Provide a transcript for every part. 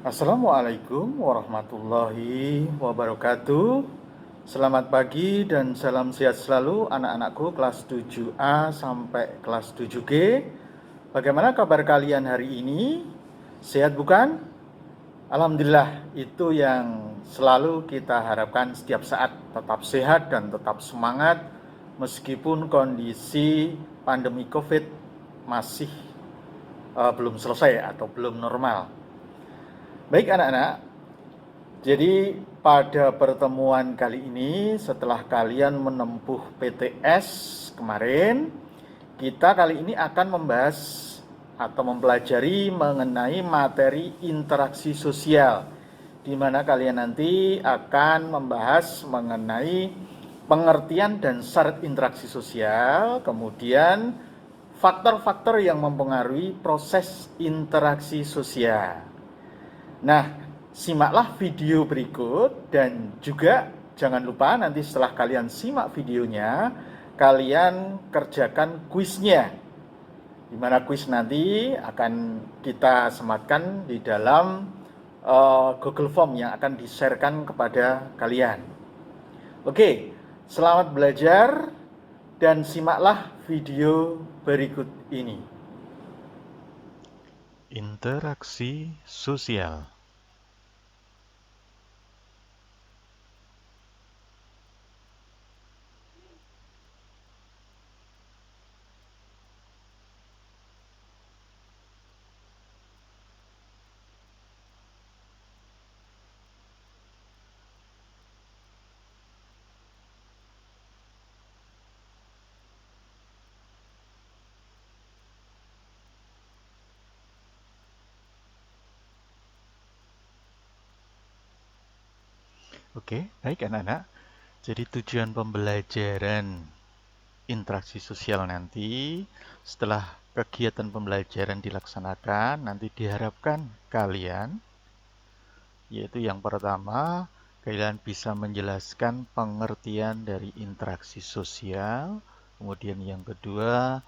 Assalamualaikum warahmatullahi wabarakatuh. Selamat pagi dan salam sehat selalu anak-anakku kelas 7A sampai kelas 7G. Bagaimana kabar kalian hari ini? Sehat bukan? Alhamdulillah, itu yang selalu kita harapkan setiap saat, tetap sehat dan tetap semangat meskipun kondisi pandemi Covid masih belum selesai atau belum normal. Baik anak-anak, jadi pada pertemuan kali ini setelah kalian menempuh PTS kemarin, kita kali ini akan membahas atau mempelajari mengenai materi interaksi sosial, di mana kalian nanti akan membahas mengenai pengertian dan syarat interaksi sosial, kemudian faktor-faktor yang mempengaruhi proses interaksi sosial. Nah, simaklah video berikut dan juga jangan lupa nanti setelah kalian simak videonya, kalian kerjakan kuisnya. Di mana kuis nanti akan kita sematkan di dalam Google Form yang akan di-sharekan kepada kalian. Oke, selamat belajar dan simaklah video berikut ini. Interaksi sosial. Oke, baik anak-anak. Jadi tujuan pembelajaran interaksi sosial nanti setelah kegiatan pembelajaran dilaksanakan, nanti diharapkan kalian, yaitu yang pertama, kalian bisa menjelaskan pengertian dari interaksi sosial. Kemudian yang kedua,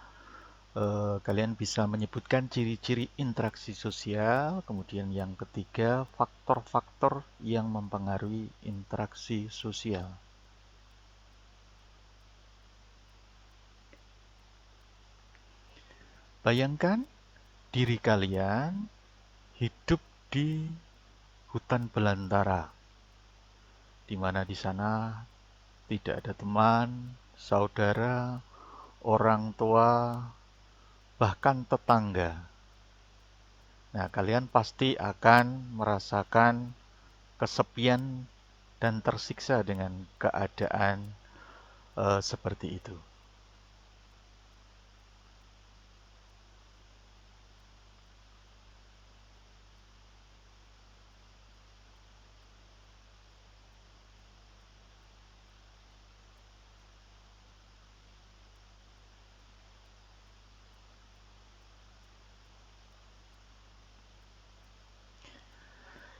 kalian bisa menyebutkan ciri-ciri interaksi sosial. Kemudian yang ketiga, faktor-faktor yang mempengaruhi interaksi sosial. Bayangkan diri kalian hidup di hutan belantara, di mana di sana tidak ada teman, saudara, orang tua, bahkan tetangga. Nah, kalian pasti akan merasakan kesepian dan tersiksa dengan keadaan seperti itu.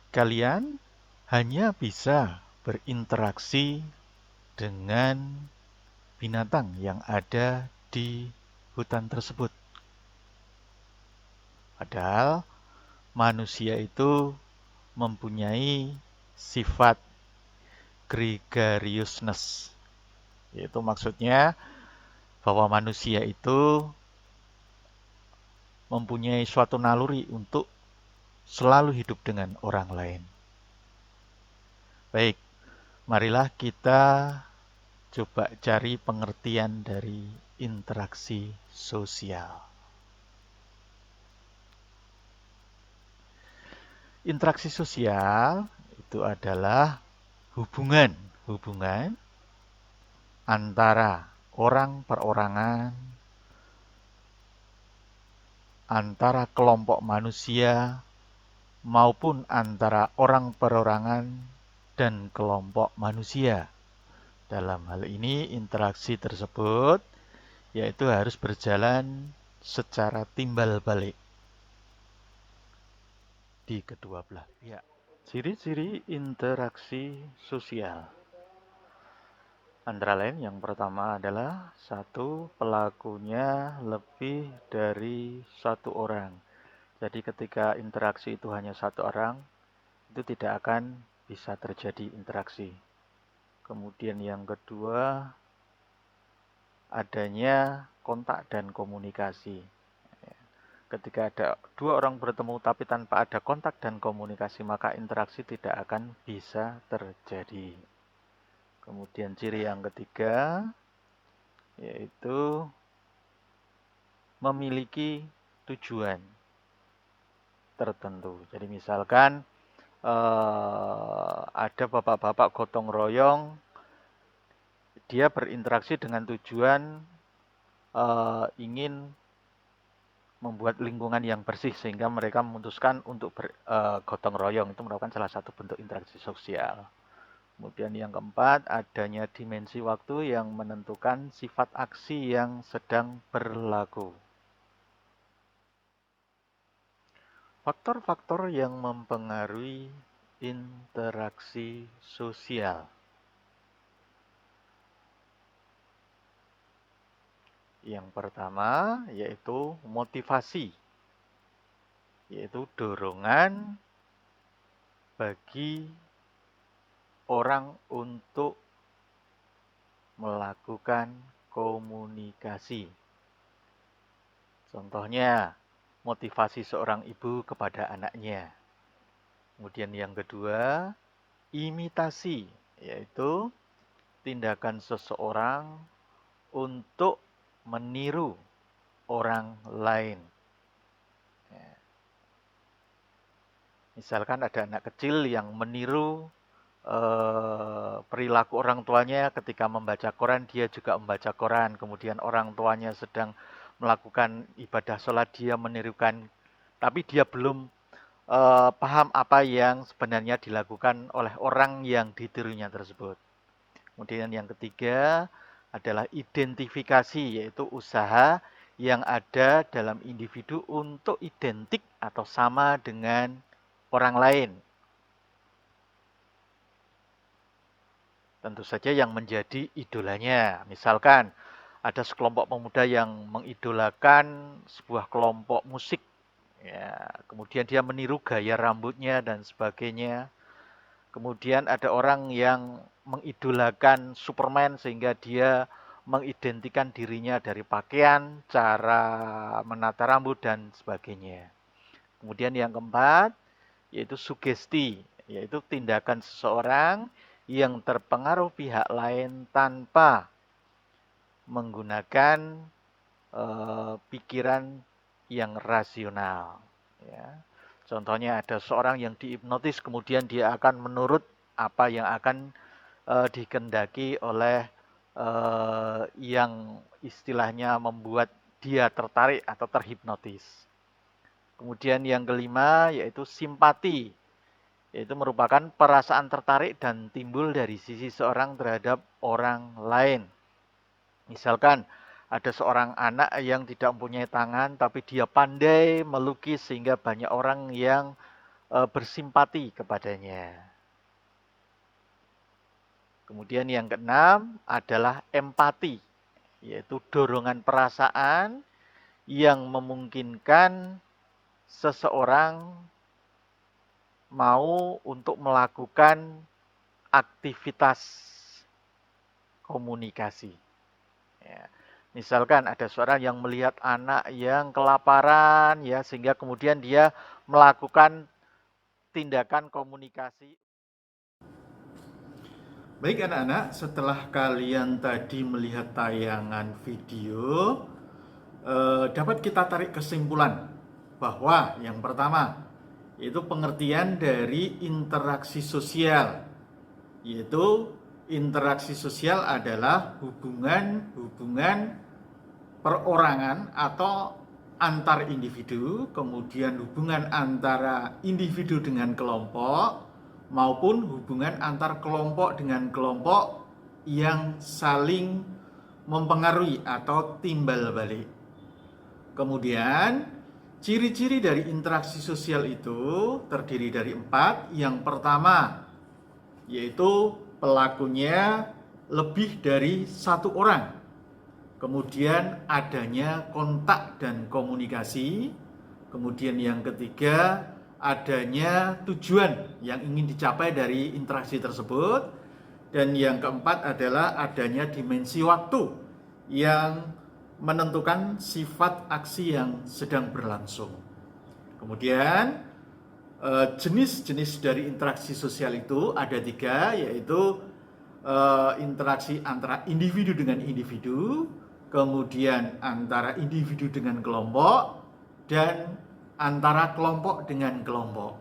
Kalian hanya bisa berinteraksi dengan binatang yang ada di hutan tersebut. Padahal manusia itu mempunyai sifat gregariousness, yaitu maksudnya bahwa manusia itu mempunyai suatu naluri untuk selalu hidup dengan orang lain. Baik, marilah kita coba cari pengertian dari interaksi sosial. Interaksi sosial itu adalah hubungan antara orang perorangan, antara kelompok manusia, maupun antara orang perorangan dan kelompok manusia. Dalam hal ini, interaksi tersebut yaitu harus berjalan secara timbal balik di kedua belah pihak. Ciri-ciri interaksi sosial antara lain yang pertama adalah satu, pelakunya lebih dari satu orang. Jadi ketika interaksi itu hanya satu orang, itu tidak akan bisa terjadi interaksi. Kemudian yang kedua, adanya kontak dan komunikasi. Ketika ada dua orang bertemu tapi tanpa ada kontak dan komunikasi, maka interaksi tidak akan bisa terjadi. Kemudian ciri yang ketiga, yaitu memiliki tujuan tertentu. Jadi misalkan ada bapak-bapak gotong royong, dia berinteraksi dengan tujuan ingin membuat lingkungan yang bersih, sehingga mereka memutuskan untuk gotong royong. Itu merupakan salah satu bentuk interaksi sosial. Kemudian yang keempat, adanya dimensi waktu yang menentukan sifat aksi yang sedang berlaku. Faktor-faktor yang mempengaruhi interaksi sosial. Yang pertama yaitu motivasi, yaitu dorongan bagi orang untuk melakukan komunikasi. Contohnya, motivasi seorang ibu kepada anaknya. Kemudian yang kedua, imitasi, yaitu tindakan seseorang untuk meniru orang lain. Misalkan ada anak kecil yang meniru perilaku orang tuanya ketika membaca koran, dia juga membaca koran. Kemudian orang tuanya sedang melakukan ibadah sholat, dia menirukan, tapi dia belum paham apa yang sebenarnya dilakukan oleh orang yang ditirunya tersebut. Kemudian yang ketiga adalah identifikasi, yaitu usaha yang ada dalam individu untuk identik atau sama dengan orang lain. Tentu saja yang menjadi idolanya. Misalkan ada sekelompok pemuda yang mengidolakan sebuah kelompok musik. Ya, kemudian dia meniru gaya rambutnya dan sebagainya. Kemudian ada orang yang mengidolakan Superman sehingga dia mengidentikan dirinya dari pakaian, cara menata rambut, dan sebagainya. Kemudian yang keempat, yaitu sugesti, yaitu tindakan seseorang yang terpengaruh pihak lain tanpa menggunakan pikiran yang rasional. Ya. Contohnya ada seorang yang dihipnotis, kemudian dia akan menurut apa yang akan dikehendaki oleh yang istilahnya membuat dia tertarik atau terhipnotis. Kemudian yang kelima yaitu simpati, yaitu merupakan perasaan tertarik dan timbul dari sisi seorang terhadap orang lain. Misalkan ada seorang anak yang tidak mempunyai tangan, tapi dia pandai melukis sehingga banyak orang yang bersimpati kepadanya. Kemudian yang keenam adalah empati, yaitu dorongan perasaan yang memungkinkan seseorang mau untuk melakukan aktivitas komunikasi. Ya. Misalkan ada seorang yang melihat anak yang kelaparan, ya, sehingga kemudian dia melakukan tindakan komunikasi. Baik anak-anak, setelah kalian tadi melihat tayangan video, dapat kita tarik kesimpulan bahwa yang pertama, yaitu pengertian dari interaksi sosial, yaitu interaksi sosial adalah hubungan perorangan atau antar individu, kemudian hubungan antara individu dengan kelompok, maupun hubungan antar kelompok dengan kelompok yang saling mempengaruhi atau timbal balik. Kemudian ciri-ciri dari interaksi sosial itu terdiri dari 4. Yang pertama yaitu pelakunya lebih dari satu orang. Kemudian adanya kontak dan komunikasi. Kemudian yang ketiga adanya tujuan yang ingin dicapai dari interaksi tersebut. Dan yang keempat adalah adanya dimensi waktu yang menentukan sifat aksi yang sedang berlangsung. Kemudian jenis-jenis dari interaksi sosial itu ada 3, yaitu interaksi antara individu dengan individu, kemudian antara individu dengan kelompok, dan antara kelompok dengan kelompok.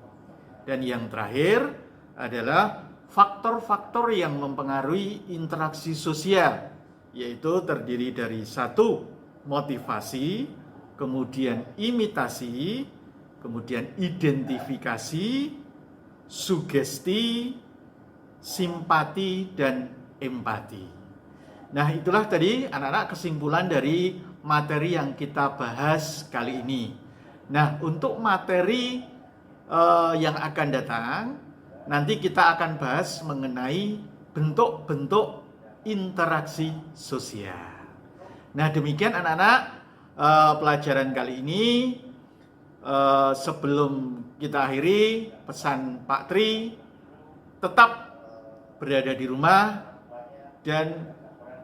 Dan yang terakhir adalah faktor-faktor yang mempengaruhi interaksi sosial, yaitu terdiri dari 1, motivasi, kemudian imitasi, kemudian identifikasi, sugesti, simpati, dan empati. Nah, itulah tadi anak-anak kesimpulan dari materi yang kita bahas kali ini. Nah, untuk materi yang akan datang, nanti kita akan bahas mengenai bentuk-bentuk interaksi sosial. Nah, demikian anak-anak pelajaran kali ini. Sebelum kita akhiri, pesan Pak Tri, tetap berada di rumah dan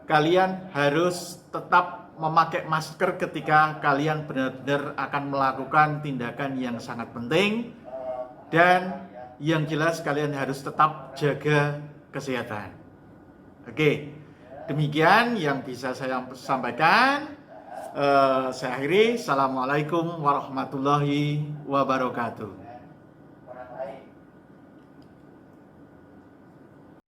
kalian harus tetap memakai masker ketika kalian benar-benar akan melakukan tindakan yang sangat penting. Dan yang jelas kalian harus tetap jaga kesehatan. Oke, demikian yang bisa saya sampaikan. Saya akhiri. Assalamualaikum warahmatullahi wabarakatuh.